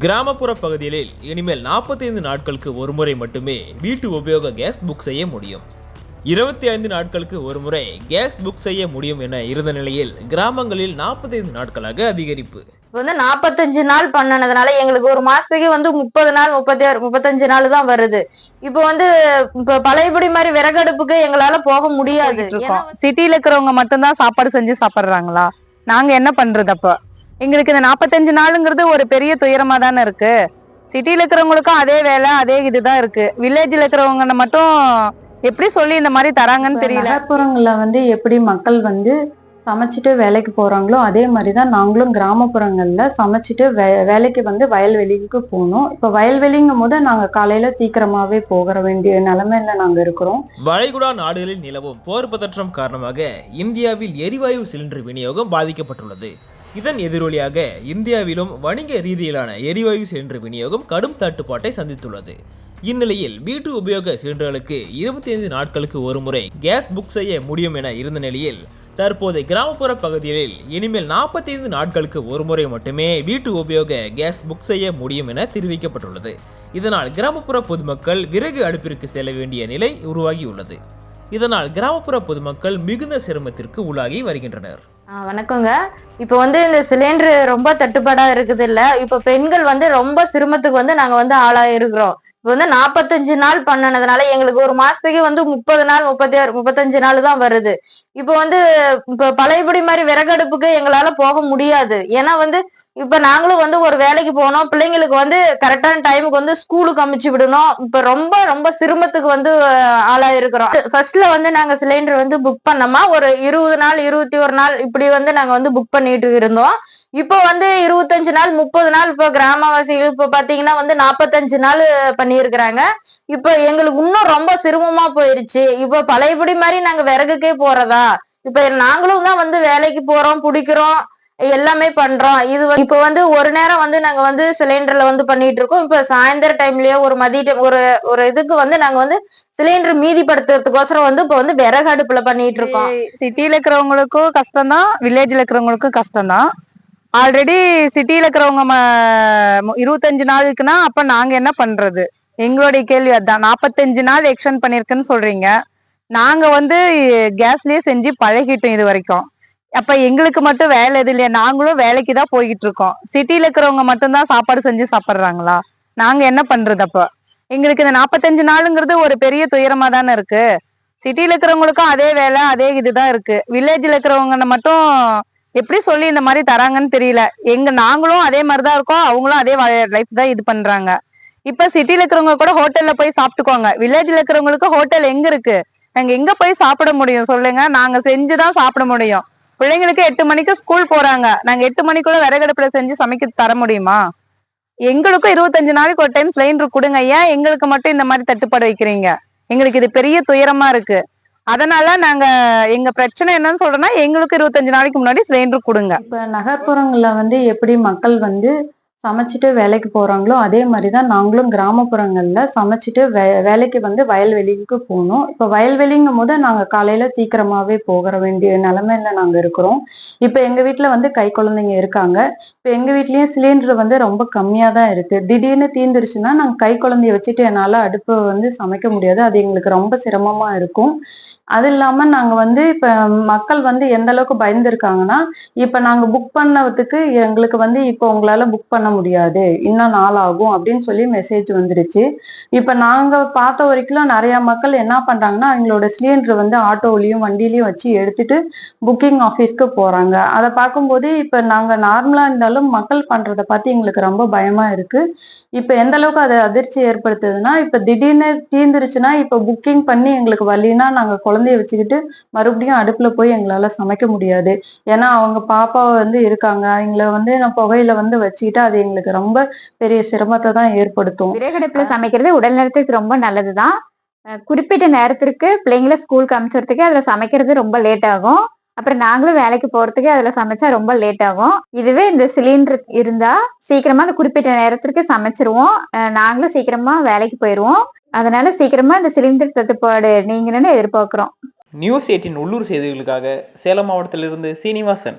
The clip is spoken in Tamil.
கிராமப்புற பகுதிகளில் இனிமேல் 45 நாட்களுக்கு ஒருமுறை மட்டுமே வீட்டு உபயோக கேஸ் புக் செய்ய முடியும். 25 நாட்களுக்கு ஒருமுறை கேஸ் புக் செய்ய முடியும் என இருந்த நிலையில் கிராமங்களில் 45 நாட்களாக அதிகரிப்பு. 45 நாள் பண்ணனதுனால எங்களுக்கு ஒரு மாசத்துக்கு 30 நாள் 35 நாள் தான் வருது. இப்ப பழையபடி மாதிரி விறகடுப்புக்கு எங்களால போக முடியாது. சிட்டில இருக்கிறவங்க மட்டும்தான் சாப்பாடு செஞ்சு சாப்பிடுறாங்களா? நாங்க என்ன பண்றது? அப்ப எங்களுக்கு இந்த 45 நாளுங்கிறது ஒரு பெரிய துயரமா தானே இருக்கு. சிட்டில இருக்கிறவங்களுக்கும் அதே வேலை அதே இதுதான் இருக்கு. வில்லேஜ்ல இருக்கிறவங்க மட்டும் எப்படி சொல்லி இந்த மாதிரி தராங்கன்னு தெரியல. நகர்ப்புறங்கள்ல எப்படி மக்கள் சமைச்சிட்டு வேலைக்கு போறாங்களோ அதே மாதிரிதான் நாங்களும் கிராமப்புறங்கள்ல சமைச்சிட்டு வேலைக்கு வயல்வெளிக்கு போகணும். இப்ப வயல்வெளிங்கும் போது நாங்க காலையில சீக்கிரமாவே போக வேண்டிய நிலைமையில நாங்க இருக்கிறோம். வளைகுடா நாடுகளில் நிலவும் போர் பதற்றம் காரணமாக இந்தியாவில் எரிவாயு சிலிண்டர் விநியோகம் பாதிக்கப்பட்டுள்ளது. இதன் எதிரொலியாக இந்தியாவிலும் வணிக ரீதியிலான எரிவாயு சிலிண்டர் விநியோகம் கடும் தட்டுப்பாட்டை சந்தித்துள்ளது. இந்நிலையில் வீட்டு உபயோக சிலிண்டர்களுக்கு 25 நாட்களுக்கு ஒருமுறை கேஸ் புக் செய்ய முடியும் என இருந்த நிலையில் தற்போது கிராமப்புற பகுதிகளில் இனிமேல் 45 நாட்களுக்கு ஒருமுறை மட்டுமே வீட்டு உபயோக கேஸ் புக் செய்ய முடியும் என தெரிவிக்கப்பட்டுள்ளது. இதனால் கிராமப்புற பொதுமக்கள் விறகு அடுப்பிற்கு செல்ல வேண்டிய நிலை உருவாகியுள்ளது. இதனால் கிராமப்புற பொதுமக்கள் மிகுந்த சிரமத்திற்கு உள்ளாகி வருகின்றனர். வணக்கங்க. இப்ப இந்த சிலிண்டர் ரொம்ப தட்டுப்பாடா இருக்குது இல்ல. இப்ப பெண்கள் ரொம்ப சிரமத்துக்கு நாங்க ஆளாயிருக்கிறோம். இப்ப 45 நாள் பண்ணனதுனால எங்களுக்கு ஒரு மாசத்துக்கு 30 நாள் 35 நாள் தான் வருது. இப்ப பழையபடி மாதிரி விறகடுப்புக்கு எங்களால போக முடியாது. ஏன்னா இப்ப நாங்களும் ஒரு வேலைக்கு போனோம். பிள்ளைங்களுக்கு கரெக்டான டைமுக்கு ஸ்கூலுக்கு அனுப்பிச்சு விடணும். இப்ப ரொம்ப ரொம்ப சிரமத்துக்கு ஆளாயிருக்கிறோம். ஃபர்ஸ்ட்ல நாங்க சிலிண்டர் புக் பண்ணோமா ஒரு 20 நாள் 21 நாள் இப்படி நாங்க புக் பண்ணிட்டு இருந்தோம். இப்போ 25 நாள் 30 நாள் இப்ப கிராமவாசிகள் இப்ப பாத்தீங்கன்னா 45 நாள் பண்ணியிருக்கிறாங்க. இப்ப எங்களுக்கு இன்னும் ரொம்ப சிரமமா போயிருச்சு. இப்ப பழையபடி மாதிரி நாங்க விறகுக்கே போறதா? இப்ப நாங்களும் தான் வேலைக்கு போறோம், பிடிக்கிறோம், எல்லாமே பண்றோம். இது இப்ப ஒரு நேரம் நாங்க சிலிண்டர்ல பண்ணிட்டு இருக்கோம். இப்ப சாயந்தர டைம்லயே ஒரு மதிய டைம் ஒரு இதுக்கு நாங்க சிலிண்டர் மீதிப்படுத்துறதுக்கோசரம் இப்ப விறகு அடுப்புல பண்ணிட்டு இருக்கோம். சிட்டில இருக்கிறவங்களுக்கும் கஷ்டம்தான், வில்லேஜ்ல இருக்கிறவங்களுக்கும் கஷ்டம்தான். ஆல்ரெடி சிட்டில இருக்கிறவங்க 25 நாளுக்குன்னா அப்ப நாங்க என்ன பண்றது? எங்களுடைய கேள்வி அதான். 45 நாள் எக்ஸ்டெண்ட் பண்ணிருக்குன்னு சொல்றீங்க. நாங்க கேஸ்லயே செஞ்சு பழகிட்டோம் இது வரைக்கும். அப்ப எங்களுக்கு மட்டும் வேலை எது இல்லையா? நாங்களும் வேலைக்கு தான் போய்கிட்டு இருக்கோம். சிட்டில இருக்கிறவங்க மட்டும்தான் சாப்பாடு செஞ்சு சாப்பிடுறாங்களா? நாங்க என்ன பண்றது? அப்ப எங்களுக்கு இந்த 45 நாளுங்கிறது ஒரு பெரிய துயரமா தானே இருக்கு. சிட்டில இருக்கிறவங்களுக்கும் அதே வேலை அதே இதுதான் இருக்கு. வில்லேஜ்ல இருக்கிறவங்க மட்டும் எப்படி சொல்லி இந்த மாதிரி தராங்கன்னு தெரியல. நாங்களும் அதே மாதிரிதான் இருக்கோம், அவங்களும் அதே லைஃப் தான் இது பண்றாங்க. இப்ப சிட்டில இருக்கிறவங்க கூட ஹோட்டல்ல போய் சாப்பிட்டுக்கோங்க. வில்லேஜ்ல இருக்கிறவங்களுக்கு ஹோட்டல் எங்க இருக்கு? நாங்க எங்க போய் சாப்பிட முடியும் சொல்லுங்க? நாங்க செஞ்சுதான் சாப்பிட முடியும். பிள்ளைங்களுக்கு 8 மணிக்கு ஸ்கூல் போறாங்க. நாங்க 8 மணிக்குள்ள விறகடுப்புல செஞ்சு சமைக்க தர முடியுமா? எங்களுக்கும் 25 நாளைக்கு ஒரு டைம் சிலிண்டர் கொடுங்க. ஏன் எங்களுக்கு மட்டும் இந்த மாதிரி தட்டுப்பாடு வைக்கிறீங்க? எங்களுக்கு இது பெரிய துயரமா இருக்கு. அதனால நாங்க எங்க பிரச்சனை என்னன்னு சொல்றோம்னா, எங்களுக்கு 25 நாளைக்கு முன்னாடி சிலிண்டர் கொடுங்க. இப்ப நகர்ப்புறங்கள்ல எப்படி மக்கள் சமைச்சிட்டு வேலைக்கு போறாங்களோ அதே மாதிரிதான் நாங்களும் கிராமப்புறங்கள்ல சமைச்சிட்டு வேலைக்கு வயல்வெளிக்கு போகணும். இப்ப வயல்வெளிங்கும் போது நாங்க காலையில சீக்கிரமாவே போக வேண்டிய நிலைமையில நாங்க இருக்கிறோம். இப்ப எங்க வீட்டுல கை குழந்தைங்க இருக்காங்க. இப்ப எங்க வீட்லயும் சிலிண்டர் ரொம்ப கம்மியா தான் இருக்கு. திடீர்னு தீந்துருச்சுன்னா நாங்க கை குழந்தைய வச்சுட்டு என்னால அடுப்பு சமைக்க முடியாது. அது எங்களுக்கு ரொம்ப சிரமமா இருக்கும். அது இல்லாம நாங்க இப்ப மக்கள் எந்த அளவுக்கு பயந்துருக்காங்கன்னா, இப்ப நாங்க புக் பண்ணதுக்கு எங்களுக்கு இப்ப உங்களால புக் பண்ண முடியாது, இன்னும் நாள் ஆகும் அப்படின்னு சொல்லி மெசேஜ் வந்துருச்சு. இப்ப நாங்க பார்த்த வரைக்கும் நிறைய மக்கள் என்ன பண்றாங்கன்னா, அவங்களோட சிலிண்டர் ஆட்டோலயும் வண்டியிலயும் வச்சு எடுத்துட்டு புக்கிங் ஆபீஸ்க்கு போறாங்க. அதை பார்க்கும்போது இப்ப நாங்க நார்மலா இருந்தாலும் மக்கள் பண்றதை பார்த்து எங்களுக்கு ரொம்ப பயமா இருக்கு. இப்ப எந்த அளவுக்கு அது அதிர்ச்சி ஏற்படுத்துதுன்னா, இப்ப திடீர்னு தீந்துருச்சுன்னா இப்ப புக்கிங் பண்ணி எங்களுக்கு வரலைன்னா நாங்க குழந்தைய வச்சுக்கிட்டு மறுபடியும் அடுப்புல போய் எங்களால சமைக்க முடியாது. ஏன்னா அவங்க பாப்பா இருக்காங்க. அவங்கள நான் புகையில வச்சுக்கிட்டு அது எங்களுக்கு ரொம்ப பெரிய சிரமத்தை தான் ஏற்படுத்தும். விறகடுப்புல சமைக்கிறது உடல் நலத்துக்கு ரொம்ப நல்லதுதான். குறிப்பிட்ட நேரத்திற்கு பிள்ளைங்களை ஸ்கூலுக்கு அனுப்பிச்சதுக்கு அதுல சமைக்கிறது ரொம்ப லேட் ஆகும். அப்புறம் நாங்களும் வேலைக்கு போறதுக்கு அதுல சமைச்சா ரொம்ப லேட் ஆகும். இதுவே இந்த சிலிண்டர் இருந்தா சீக்கிரமா அந்த குறிப்பிட்ட நேரத்திற்கு சமைச்சிருவோம். நாங்களும் சீக்கிரமா வேலைக்கு போயிடுவோம். அதனால சீக்கிரமா இந்த சிலிண்டர் தட்டுப்பாடு நீங்கன்னு எதிர்பார்க்கிறோம். நியூஸ் 18 உள்ளூர் செய்திகளுக்காக சேலம் மாவட்டத்திலிருந்து சீனிவாசன்.